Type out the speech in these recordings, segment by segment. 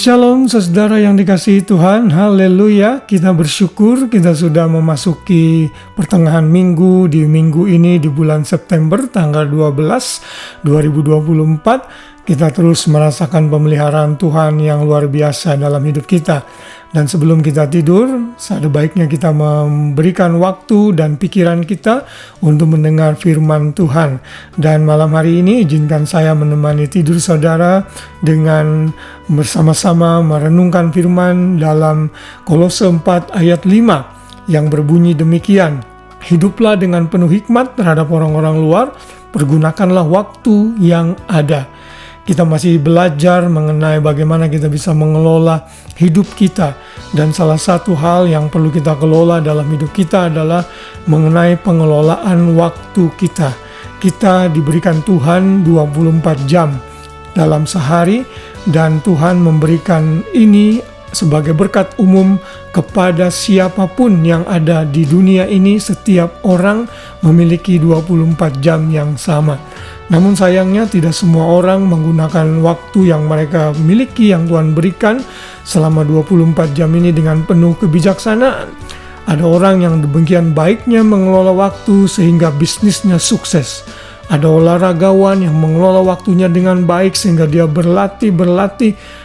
Shalom saudara yang dikasihi Tuhan, haleluya. Kita bersyukur kita sudah memasuki pertengahan minggu di minggu ini di bulan September tanggal 12 2024. Kita terus merasakan pemeliharaan Tuhan yang luar biasa dalam hidup kita. Dan sebelum kita tidur, ada baiknya kita memberikan waktu dan pikiran kita untuk mendengar firman Tuhan. Dan malam hari ini izinkan saya menemani tidur saudara dengan bersama-sama merenungkan firman dalam Kolose 4 ayat 5 yang berbunyi demikian. Hiduplah dengan penuh hikmat terhadap orang-orang luar, pergunakanlah waktu yang ada. Kita masih belajar mengenai bagaimana kita bisa mengelola hidup kita. Dan salah satu hal yang perlu kita kelola dalam hidup kita adalah mengenai pengelolaan waktu kita. Kita diberikan Tuhan 24 jam dalam sehari dan Tuhan memberikan ini sebagai berkat umum kepada siapapun yang ada di dunia ini. Setiap orang memiliki 24 jam yang sama. Namun sayangnya tidak semua orang menggunakan waktu yang mereka miliki, yang Tuhan berikan selama 24 jam ini dengan penuh kebijaksanaan. Ada orang yang demikian baiknya mengelola waktu sehingga bisnisnya sukses. Ada olahragawan yang mengelola waktunya dengan baik sehingga dia berlatih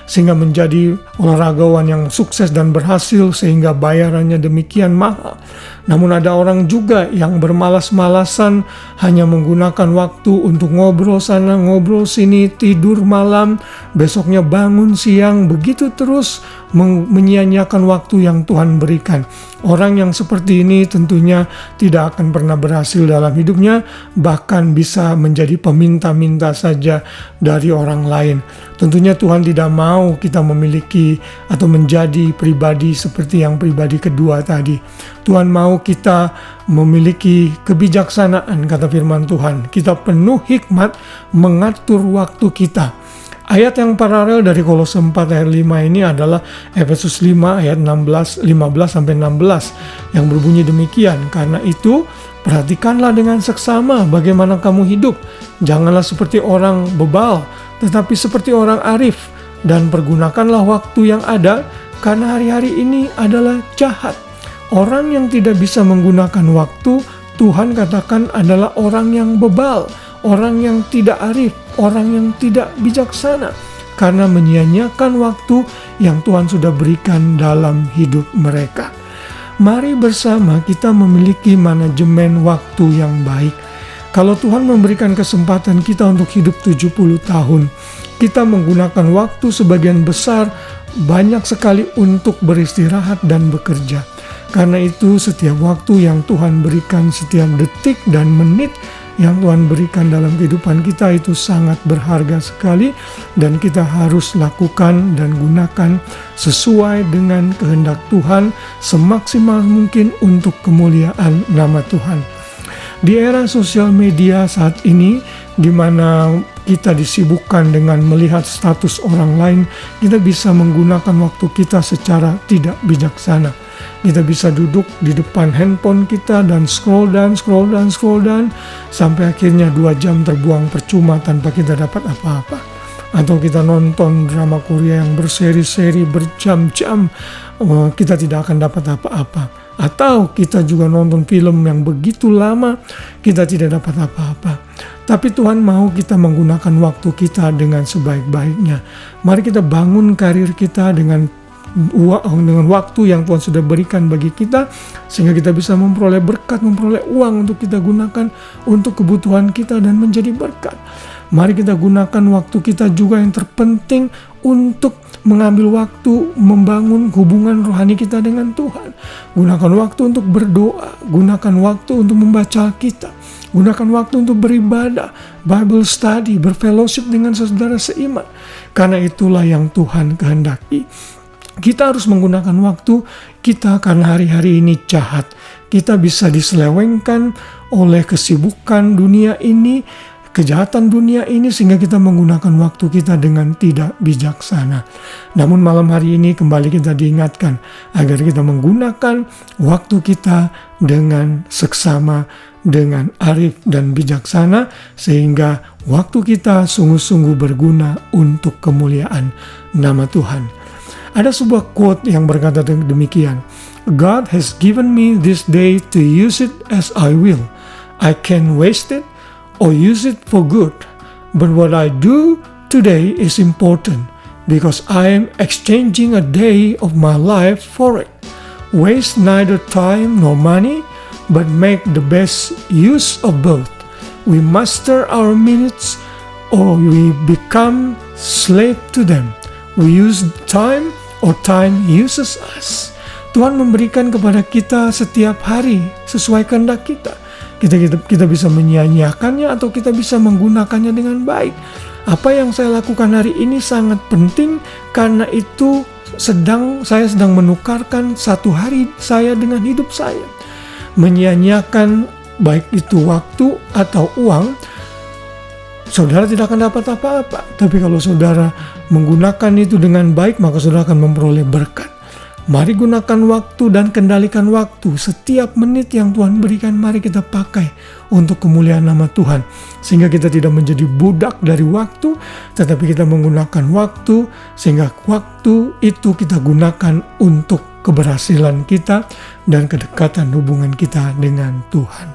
sehingga menjadi olahragawan yang sukses dan berhasil sehingga bayarannya demikian mahal. Namun ada orang juga yang bermalas-malasan hanya menggunakan waktu untuk ngobrol sana, ngobrol sini, tidur malam, besoknya bangun siang, begitu terus menyia-nyiakan waktu yang Tuhan berikan. Orang yang seperti ini tentunya tidak akan pernah berhasil dalam hidupnya, bahkan bisa menjadi peminta-minta saja dari orang lain. Tentunya Tuhan tidak mau kita memiliki atau menjadi pribadi seperti yang pribadi kedua tadi. Tuhan mau kita memiliki kebijaksanaan, kata firman Tuhan. Kita penuh hikmat mengatur waktu kita. Ayat yang paralel dari Kolose 4 ayat 5 ini adalah Efesus 5 ayat 15 sampai 16 yang berbunyi demikian. Karena itu, perhatikanlah dengan seksama bagaimana kamu hidup. Janganlah seperti orang bebal, tetapi seperti orang arif. Dan pergunakanlah waktu yang ada, karena hari-hari ini adalah jahat. Orang yang tidak bisa menggunakan waktu, Tuhan katakan adalah orang yang bebal, orang yang tidak arif, orang yang tidak bijaksana, karena menyia-nyiakan waktu yang Tuhan sudah berikan dalam hidup mereka. Mari bersama kita memiliki manajemen waktu yang baik. Kalau Tuhan memberikan kesempatan kita untuk hidup 70 tahun, kita menggunakan waktu sebagian besar banyak sekali untuk beristirahat dan bekerja. Karena itu setiap waktu yang Tuhan berikan, setiap detik dan menit yang Tuhan berikan dalam kehidupan kita itu sangat berharga sekali. Dan kita harus lakukan dan gunakan sesuai dengan kehendak Tuhan semaksimal mungkin untuk kemuliaan nama Tuhan. Di era sosial media saat ini, di mana kita disibukkan dengan melihat status orang lain, kita bisa menggunakan waktu kita secara tidak bijaksana. Kita bisa duduk di depan handphone kita dan scroll down, sampai akhirnya 2 jam terbuang percuma tanpa kita dapat apa-apa. Atau kita nonton drama Korea yang berseri-seri, berjam-jam, kita tidak akan dapat apa-apa. Atau kita juga nonton film yang begitu lama, kita tidak dapat apa-apa. Tapi Tuhan mau kita menggunakan waktu kita dengan sebaik-baiknya. Mari kita bangun karir kita dengan waktu yang Tuhan sudah berikan bagi kita, sehingga kita bisa memperoleh berkat, memperoleh uang untuk kita gunakan untuk kebutuhan kita dan menjadi berkat. Mari kita gunakan waktu kita juga yang terpenting untuk mengambil waktu membangun hubungan rohani kita dengan Tuhan. Gunakan waktu untuk berdoa, gunakan waktu untuk membaca Alkitab, gunakan waktu untuk beribadah, Bible study, berfellowship dengan saudara seiman. Karena itulah yang Tuhan kehendaki. Kita harus menggunakan waktu kita karena hari-hari ini jahat. Kita bisa diselewengkan oleh kesibukan dunia ini, kejahatan dunia ini, sehingga kita menggunakan waktu kita dengan tidak bijaksana. Namun malam hari ini kembali kita diingatkan agar kita menggunakan waktu kita dengan seksama, dengan arif dan bijaksana, sehingga waktu kita sungguh-sungguh berguna untuk kemuliaan nama Tuhan. Ada sebuah quote yang berkata demikian, God has given me this day to use it as I will. I can waste it or use it for good. But what I do today is important because I am exchanging a day of my life for it. Waste neither time nor money, but make the best use of both. We master our minutes or we become slave to them. We use time or time uses us. Tuhan memberikan kepada kita setiap hari sesuai kehendak kita. Kita bisa menyia-nyiakannya atau kita bisa menggunakannya dengan baik. Apa yang saya lakukan hari ini sangat penting karena itu saya sedang menukarkan satu hari saya dengan hidup saya. Menyia-nyiakan baik itu waktu atau uang, saudara tidak akan dapat apa-apa. Tapi kalau saudara menggunakan itu dengan baik, maka saudara akan memperoleh berkat. Mari gunakan waktu dan kendalikan waktu. Setiap menit yang Tuhan berikan, mari kita pakai untuk kemuliaan nama Tuhan. Sehingga kita tidak menjadi budak dari waktu, tetapi kita menggunakan waktu, sehingga waktu itu kita gunakan untuk keberhasilan kita dan kedekatan hubungan kita dengan Tuhan.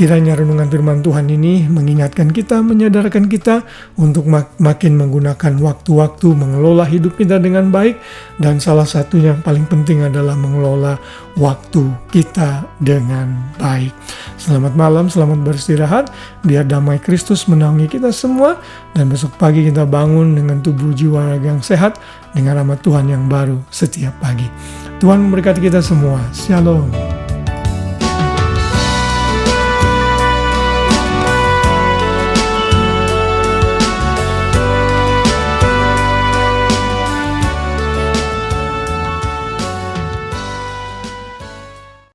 Kiranya renungan firman Tuhan ini mengingatkan kita, menyadarkan kita untuk makin menggunakan waktu-waktu, mengelola hidup kita dengan baik, dan salah satunya yang paling penting adalah mengelola waktu kita dengan baik. Selamat malam, selamat beristirahat, biar damai Kristus menaungi kita semua, dan besok pagi kita bangun dengan tubuh jiwa raga yang sehat, dengan rahmat Tuhan yang baru setiap pagi. Tuhan memberkati kita semua. Shalom.